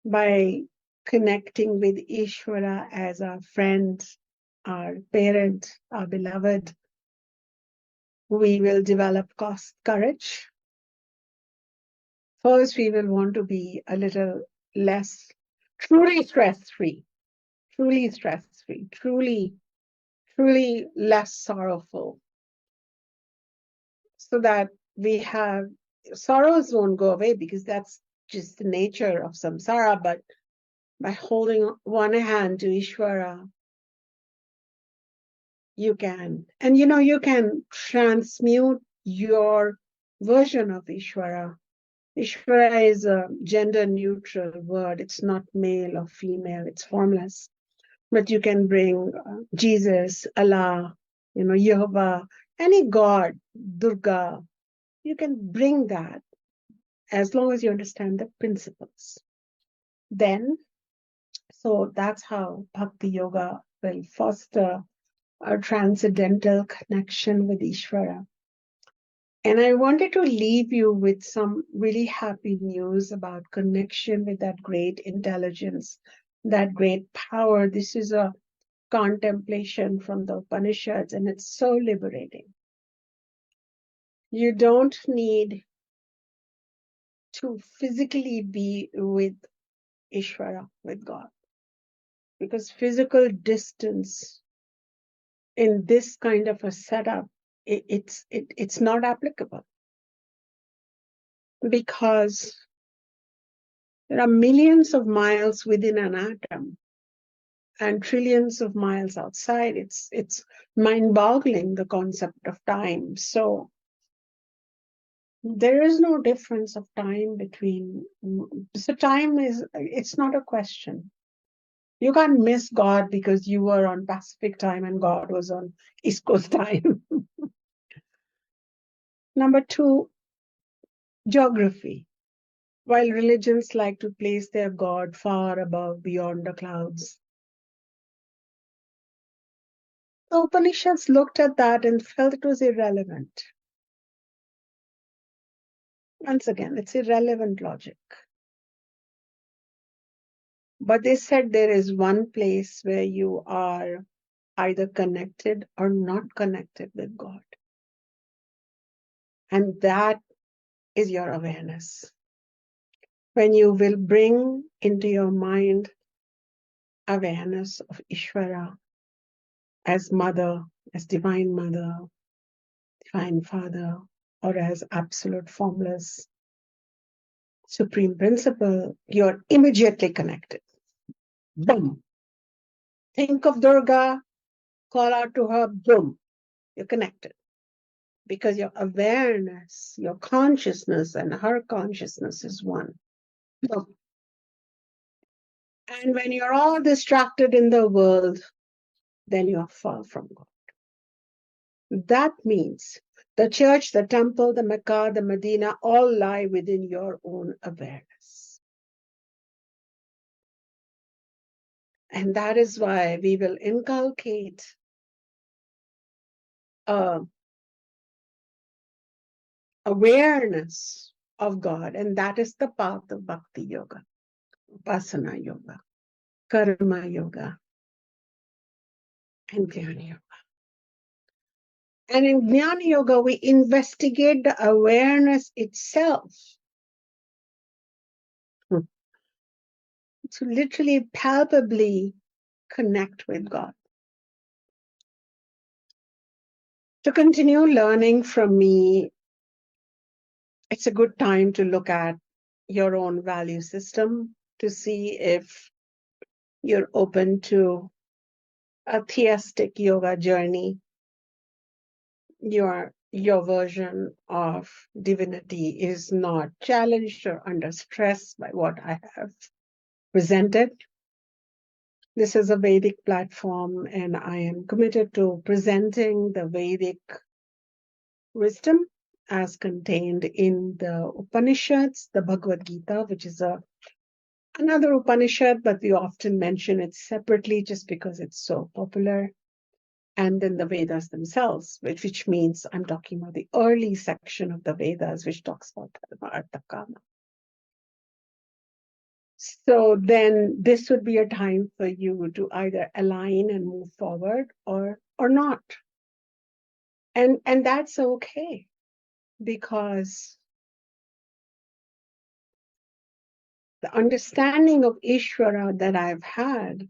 by connecting with Ishvara as our friend, our parent, our beloved, we will develop courage. First, we will want to be a little less, truly stress-free, truly less sorrowful, so that we have, sorrows won't go away because that's just the nature of samsara, but by holding one hand to Ishvara, you can. And you can transmute your version of Ishvara. Ishvara is a gender neutral word. It's not male or female, it's formless. But you can bring Jesus, Allah, Jehovah, any god, Durga. You can bring that as long as you understand the principles. Then, so that's how Bhakti Yoga will foster a transcendental connection with Ishvara. And I wanted to leave you with some really happy news about connection with that great intelligence, that great power. This is a contemplation from the Upanishads, and it's so liberating. You don't need to physically be with Ishvara, with God, because physical distance in this kind of a setup, it's not applicable, because there are millions of miles within an atom and trillions of miles outside. It's mind-boggling, the concept of time. So there is no difference of time between. So time it's not a question. You can't miss God because you were on Pacific time and God was on East Coast time. Number two, geography. While religions like to place their God far above, beyond the clouds, the Upanishads looked at that and felt it was irrelevant. Once again, it's irrelevant logic. But they said there is one place where you are either connected or not connected with God. And that is your awareness. When you will bring into your mind awareness of Ishvara as mother, as divine mother, divine father, or as absolute formless supreme principle, you're immediately connected. Boom. Think of Durga, call out to her, boom, you're connected. Because your awareness, your consciousness, and her consciousness is one. Boom. And when you're all distracted in the world, then you're far from God. That means the church, the temple, the Mecca, the Medina, all lie within your own awareness. And that is why we will inculcate awareness of God. And that is the path of Bhakti Yoga, Upasana Yoga, Karma Yoga, and Jnana Yoga. And in Jnana Yoga, we investigate the awareness itself. To literally, palpably connect with God. To continue learning from me, it's a good time to look at your own value system to see if you're open to a theistic yoga journey. Your version of divinity is not challenged or under stress by what I have presented. This is a Vedic platform, and I am committed to presenting the Vedic wisdom as contained in the Upanishads, the Bhagavad Gita, which is another Upanishad, but we often mention it separately just because it's so popular. And then the Vedas themselves, which means I'm talking about the early section of the Vedas, which talks about dharma, artha, kama. So then this would be a time for you to either align and move forward or not. And that's okay, because the understanding of Ishvara that I've had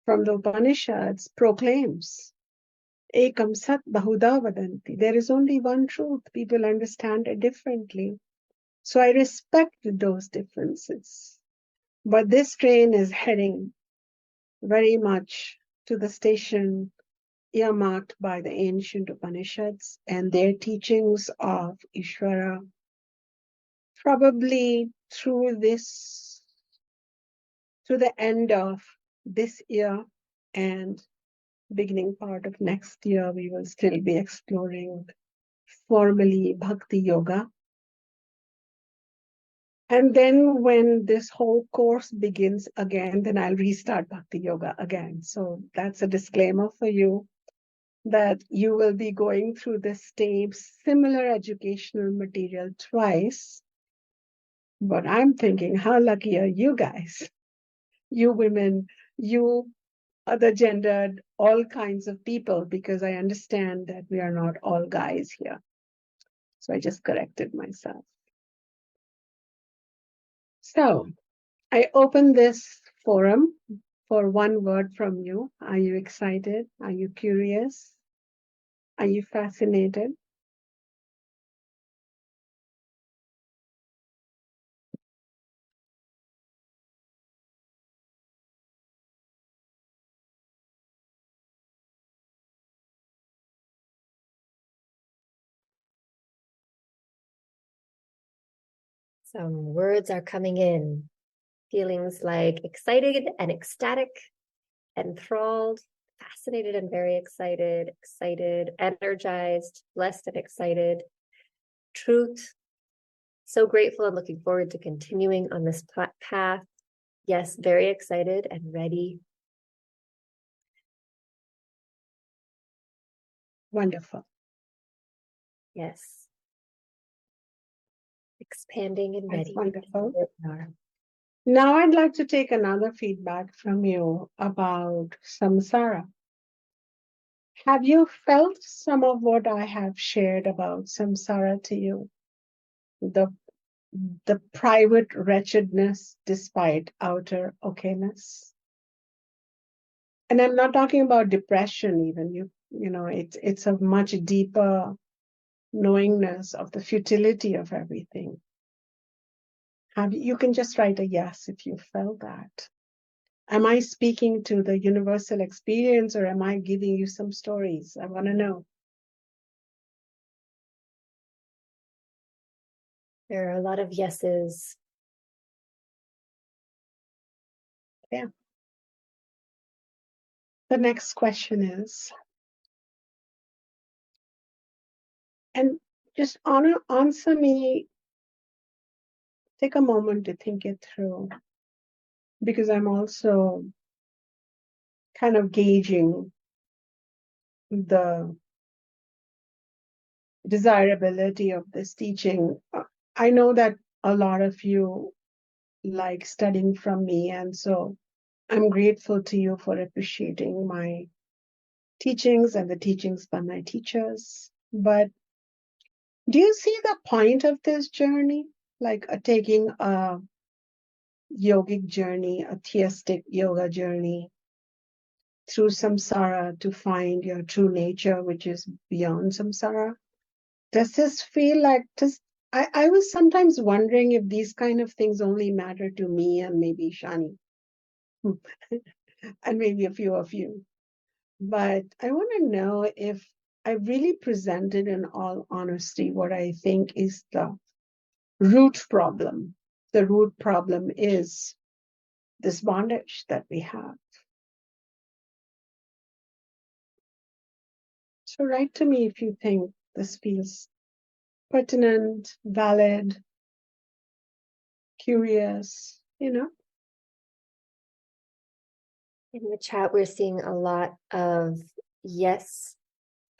from the Upanishads proclaims Ekam Sat Bahuda Vadanti. There is only one truth. People understand it differently. So I respect those differences. But this train is heading very much to the station earmarked by the ancient Upanishads and their teachings of Ishvara, probably through the end of this year and beginning part of next year, we will still be exploring formally Bhakti Yoga. And then when this whole course begins again, then I'll restart Bhakti Yoga again. So that's a disclaimer for you, that you will be going through this same similar educational material twice. But I'm thinking, how lucky are you guys? You women, you other gendered, all kinds of people, because I understand that we are not all guys here. So I just corrected myself. So I open this forum for one word from you. Are you excited? Are you curious? Are you fascinated? Some words are coming in. Feelings like excited and ecstatic, enthralled, fascinated and very excited, energized, blessed and excited, truth. So grateful and looking forward to continuing on this path. Yes, very excited and ready. Wonderful. Yes. Expanding and ready. That's wonderful. Now I'd like to take another feedback from you about samsara. Have you felt some of what I have shared about samsara to you? The private wretchedness despite outer okayness. And I'm not talking about depression even. You know, it's a much deeper knowingness of the futility of everything. You can just write a yes if you felt that. Am I speaking to the universal experience, or am I giving you some stories? I want to know. There are a lot of yeses. Yeah. The next question is, and just answer me, take a moment to think it through, because I'm also kind of gauging the desirability of this teaching. I know that a lot of you like studying from me, and so I'm grateful to you for appreciating my teachings and the teachings by my teachers. But do you see the point of this journey? Like taking a yogic journey, a theistic yoga journey through samsara to find your true nature, which is beyond samsara? Does this feel like I was sometimes wondering if these kind of things only matter to me and maybe Shani and maybe a few of you. But I want to know if I really presented in all honesty what I think is the root problem. The root problem is this bondage that we have. So write to me if you think this feels pertinent, valid, curious, you know. In the chat, we're seeing a lot of yes,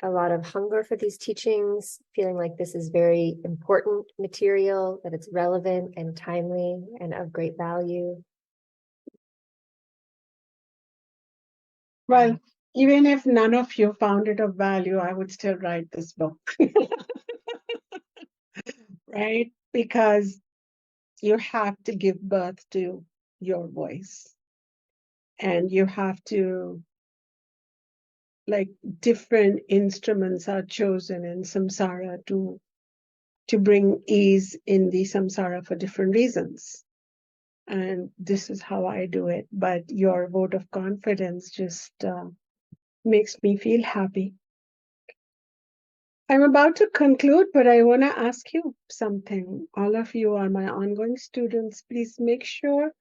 a lot of hunger for these teachings, feeling like this is very important material, that it's relevant and timely and of great value. Well, even if none of you found it of value, I would still write this book, right? Because you have to give birth to your voice, and you have to, like, different instruments are chosen in samsara to bring ease in the samsara for different reasons. And this is how I do it. But your vote of confidence just makes me feel happy. I'm about to conclude, but I want to ask you something. All of you are my ongoing students. Please make sure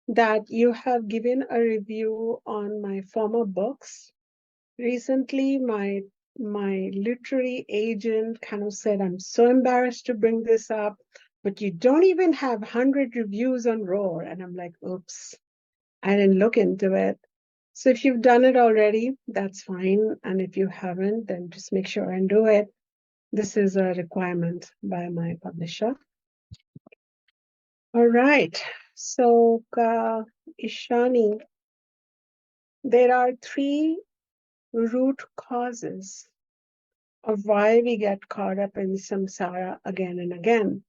that you have given a review on my former books. Recently, my literary agent kind of said, I'm so embarrassed to bring this up, but you don't even have 100 reviews on Roar. And I'm like, oops, I didn't look into it. So if you've done it already, that's fine. And if you haven't, then just make sure and do it. This is a requirement by my publisher. All right. So, Ishani, there are 3 root causes of why we get caught up in samsara again and again,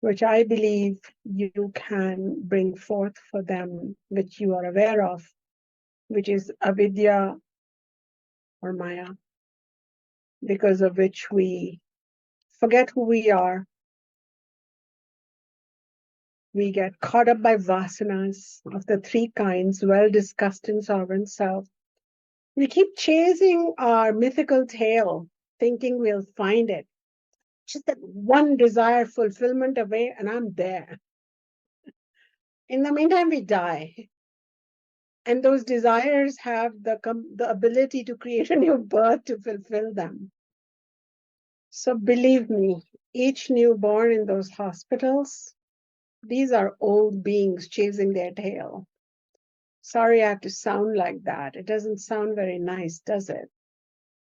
which I believe you can bring forth for them, which you are aware of, which is avidya or maya, because of which we forget who we are. We get caught up by vasanas of the 3 kinds, well discussed in Sovereign Self. We keep chasing our mythical tail, thinking we'll find it. Just that one desire fulfillment away, and I'm there. In the meantime, we die. And those desires have the ability to create a new birth to fulfill them. So believe me, each newborn in those hospitals, these are old beings chasing their tail. Sorry I have to sound like that. It doesn't sound very nice, does it?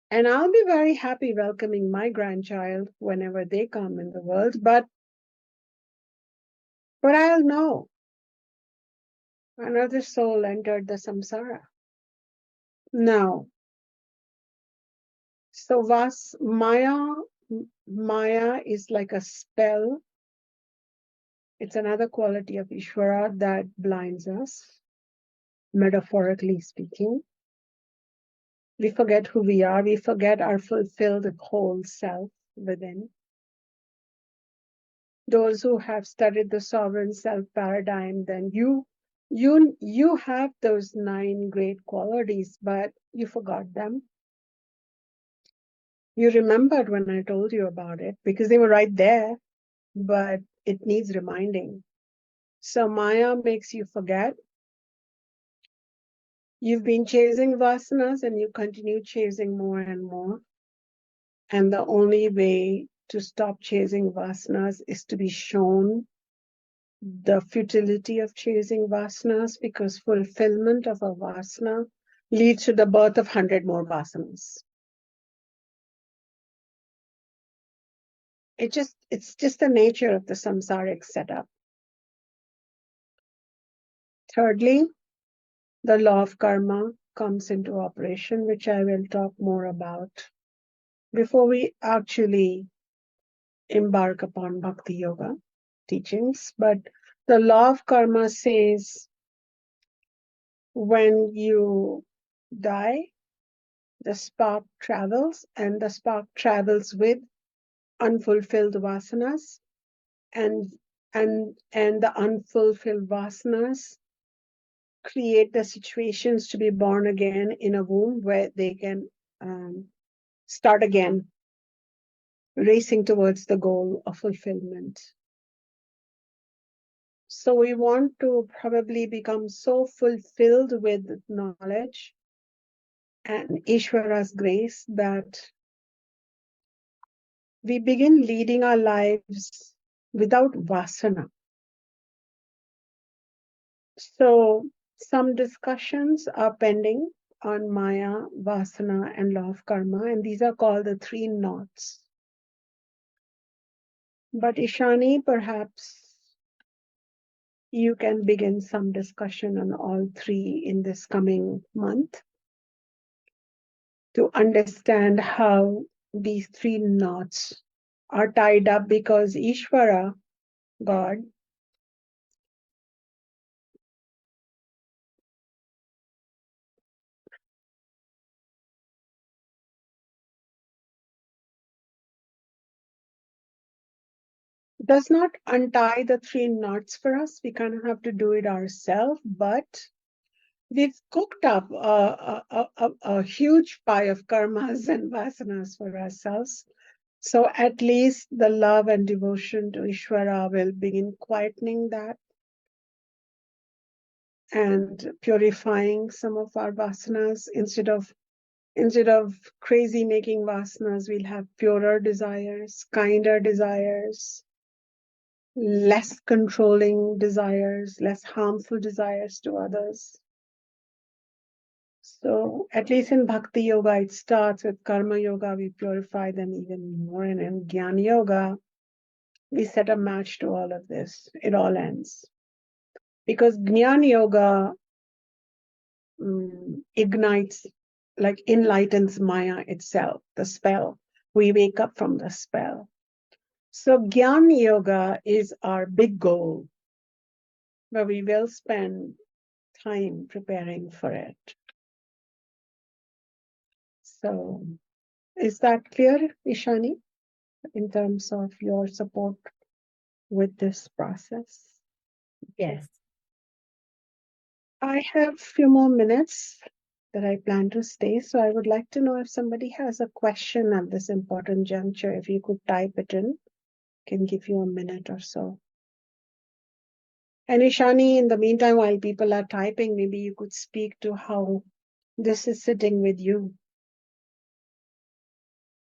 And I'll be very happy welcoming my grandchild whenever they come in the world, but I'll know another soul entered the samsara. No. So Maya is like a spell. It's another quality of Ishvara that blinds us, metaphorically speaking. We forget who we are. We forget our fulfilled whole self within. Those who have studied the sovereign self paradigm, then you have those 9 great qualities, but you forgot them. You remembered when I told you about it because they were right there, but it needs reminding. So Maya makes you forget. You've been chasing vasanas and you continue chasing more and more. And the only way to stop chasing vasanas is to be shown the futility of chasing vasanas, because fulfillment of a vasana leads to the birth of 100 more vasanas. It's just the nature of the samsaric setup. Thirdly, the law of karma comes into operation, which I will talk more about before we actually embark upon Bhakti Yoga teachings. But the law of karma says when you die, the spark travels, and the spark travels with unfulfilled vasanas, and the unfulfilled vasanas create the situations to be born again in a womb where they can start again, racing towards the goal of fulfillment. So we want to probably become so fulfilled with knowledge and Ishvara's grace that we begin leading our lives without vasana. So some discussions are pending on Maya, Vasana, and law of karma, and these are called the 3 knots. But Ishani, perhaps you can begin some discussion on all 3 in this coming month. to understand how these three knots are tied up, because Ishvara, God, does not untie the three knots for us. We kind of have to do it ourselves, but we've cooked up a huge pie of karmas and vasanas for ourselves. So at least the love and devotion to Ishvara will begin quietening that and purifying some of our vasanas. Instead of crazy making vasanas, we'll have purer desires, kinder desires, less controlling desires, less harmful desires to others. So at least in Bhakti Yoga, it starts with Karma Yoga, we purify them even more. And in Jnana Yoga, we set a match to all of this. It all ends. Because Jnana Yoga ignites, like enlightens Maya itself, the spell. We wake up from the spell. So Jnana Yoga is our big goal, where we will spend time preparing for it. So is that clear, Ishani, in terms of your support with this process? Yes. I have a few more minutes that I plan to stay, so I would like to know if somebody has a question at this important juncture. If you could type it in, I can give you a minute or so. And Ishani, in the meantime, while people are typing, maybe you could speak to how this is sitting with you.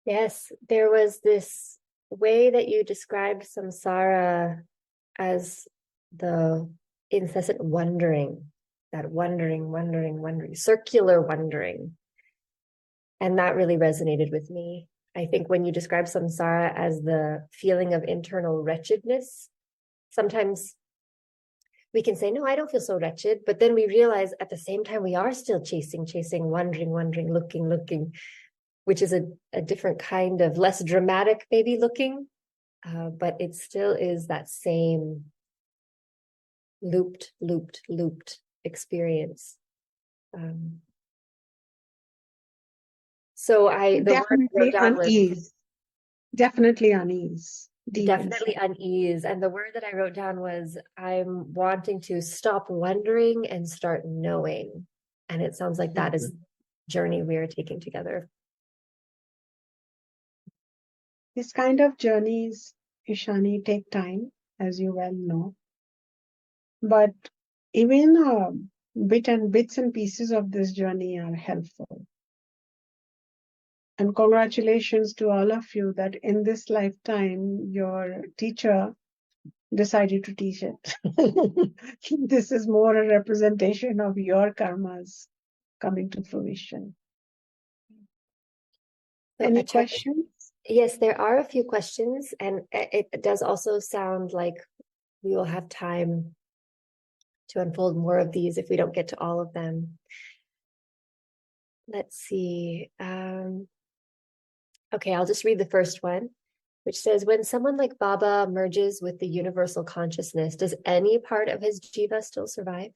Yes, there was this way that you described samsara as the incessant wondering, that wondering, circular wondering. And that really resonated with me. I think when you describe samsara as the feeling of internal wretchedness, sometimes we can say, no, I don't feel so wretched. But then we realize at the same time, we are still chasing, wondering, looking, which is a different kind of less dramatic, maybe looking, but it still is that same looped experience. So the word I wrote down was definitely unease, definitely unease. And the word that I wrote down was, I'm wanting to stop wondering and start knowing. And it sounds like that is the journey we are taking together. This kind of journeys, Ishani, take time, as you well know. But even bits and pieces of this journey are helpful. And congratulations to all of you that in this lifetime, your teacher decided to teach it. This is more a representation of your karmas coming to fruition. So, Any questions? Yes, there are a few questions, and it does also sound like we will have time to unfold more of these if we don't get to all of them. Let's see. Okay, I'll just read the first one, which says, when someone like Baba merges with the universal consciousness, does any part of his jiva still survive?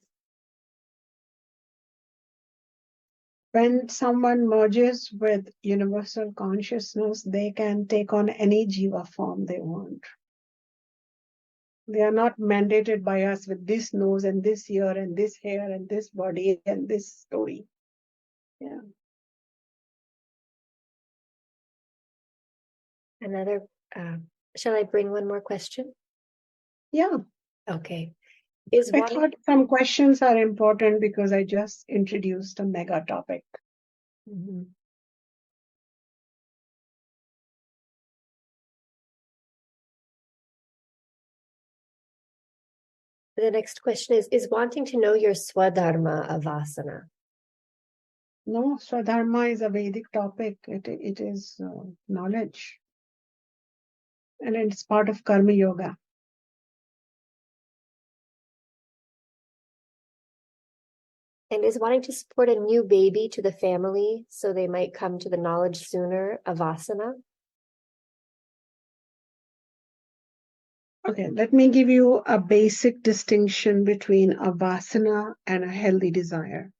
When someone merges with universal consciousness, they can take on any jiva form they want. They are not mandated by us with this nose and this ear and this hair and this body and this story. Yeah. Another, shall I bring one more question? Yeah. Okay. I thought some questions are important because I just introduced a mega topic. Mm-hmm. The next question is wanting to know your swadharma a vasana? No, Swadharma is a Vedic topic. It is knowledge. And it's part of Karma Yoga. And is wanting to support a new baby to the family so they might come to the knowledge sooner a vasana? Okay, let me give you a basic distinction between a vasana and a healthy desire.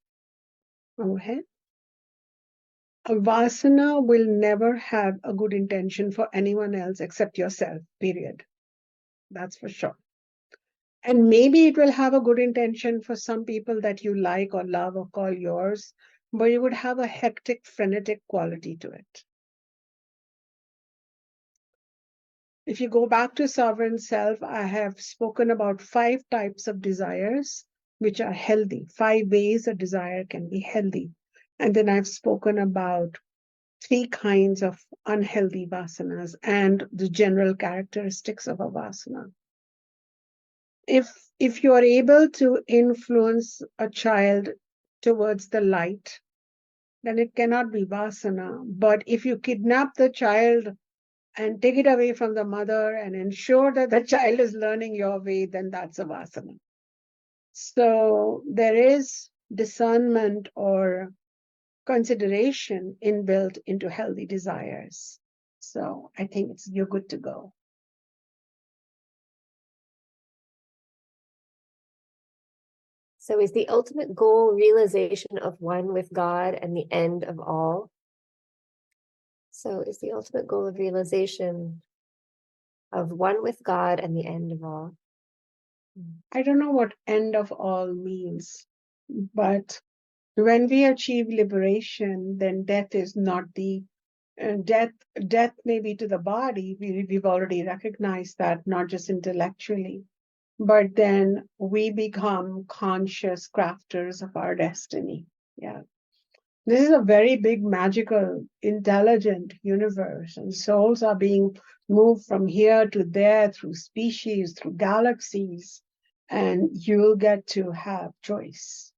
Okay. A vasana will never have a good intention for anyone else except yourself, period. That's for sure. And maybe it will have a good intention for some people that you like or love or call yours, but it would have a hectic, frenetic quality to it. If you go back to sovereign self, I have spoken about 5 types of desires which are healthy, 5 ways a desire can be healthy. And then I've spoken about 3 kinds of unhealthy vasanas and the general characteristics of a vasana. If you are able to influence a child towards the light, then it cannot be vasana. But if you kidnap the child and take it away from the mother and ensure that the child is learning your way, then that's a vasana. So there is discernment or consideration inbuilt into healthy desires. So I think you're good to go. So is the ultimate goal realization of one with God and the end of all? So is the ultimate goal of realization of one with God and the end of all? I don't know what end of all means, but when we achieve liberation, then death is not the death may be to the body. We've already recognized that, not just intellectually, but then we become conscious crafters of our destiny. Yeah. This is a very big, magical, intelligent universe, and souls are being moved from here to there through species, through galaxies, and you'll get to have choice.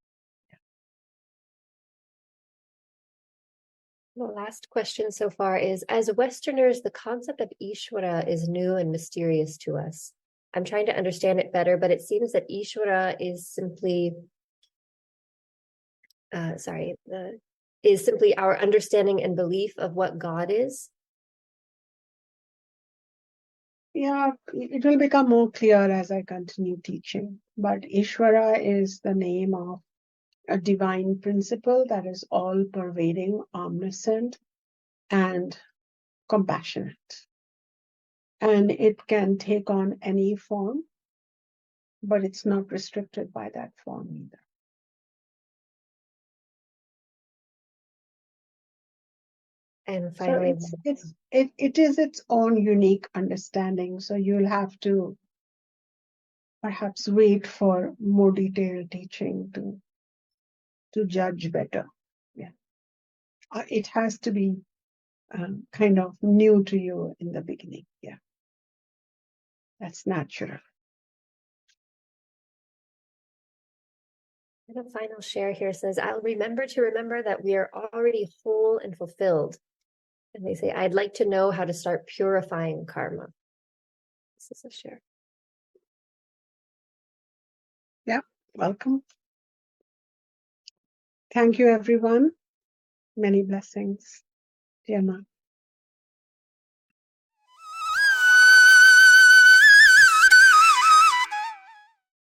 The last question so far is, as Westerners, the concept of Ishvara is new and mysterious to us. I'm trying to understand it better, but it seems that Ishvara is simply, is simply our understanding and belief of what God is. Yeah, it will become more clear as I continue teaching. But Ishvara is the name of a divine principle that is all-pervading, omniscient, and compassionate. And it can take on any form, but it's not restricted by that form either. And finally, so it is its own unique understanding. So you'll have to perhaps wait for more detailed teaching to judge better. Yeah, it has to be kind of new to you in the beginning. Yeah, that's natural. and a final share here says, I'll remember that we are already whole and fulfilled. And they say, I'd like to know how to start purifying karma. This is a share. Yeah, welcome. Thank you, everyone. Many blessings. Dear Ma.